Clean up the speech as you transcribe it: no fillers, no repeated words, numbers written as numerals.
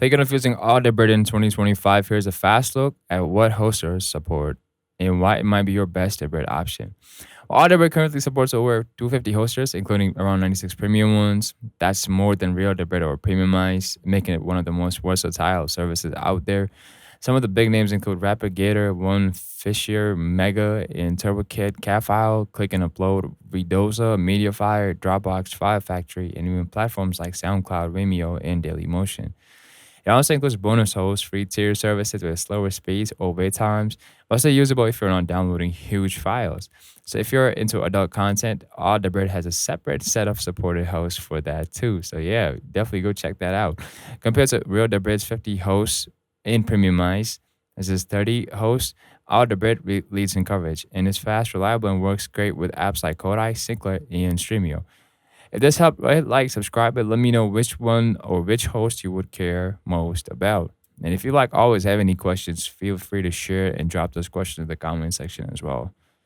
Thinking of using Alldebrid in 2025, here's a fast look at what hosters support and why it might be your best Debrid option. Alldebrid currently supports over 250 hosters, including around 96 premium ones. That's more than real Debrid or Premiumize, making it one of the most versatile services out there. Some of the big names include Rapidgator, One Fisher, Mega, and TurboKit, CatFile, Click and Upload, Redoza, MediaFire, Dropbox, File Factory, and even platforms like SoundCloud, Vimeo, and Dailymotion. It also includes bonus hosts, free tier services with slower speeds or wait times, but also usable if you're not downloading huge files. So if you're into adult content, Alldebrid has a separate set of supported hosts for that too. So yeah, definitely go check that out. Compared to Real Debrid's 50 hosts in Premiumize, this is 30 hosts. Alldebrid leads in coverage and is fast, reliable, and works great with apps like Kodi, Sinclair, and Stremio. If this helped, right, like, subscribe, and let me know which one or which host you would care most about. And if you like always have any questions, feel free to share and drop those questions in the comment section as well.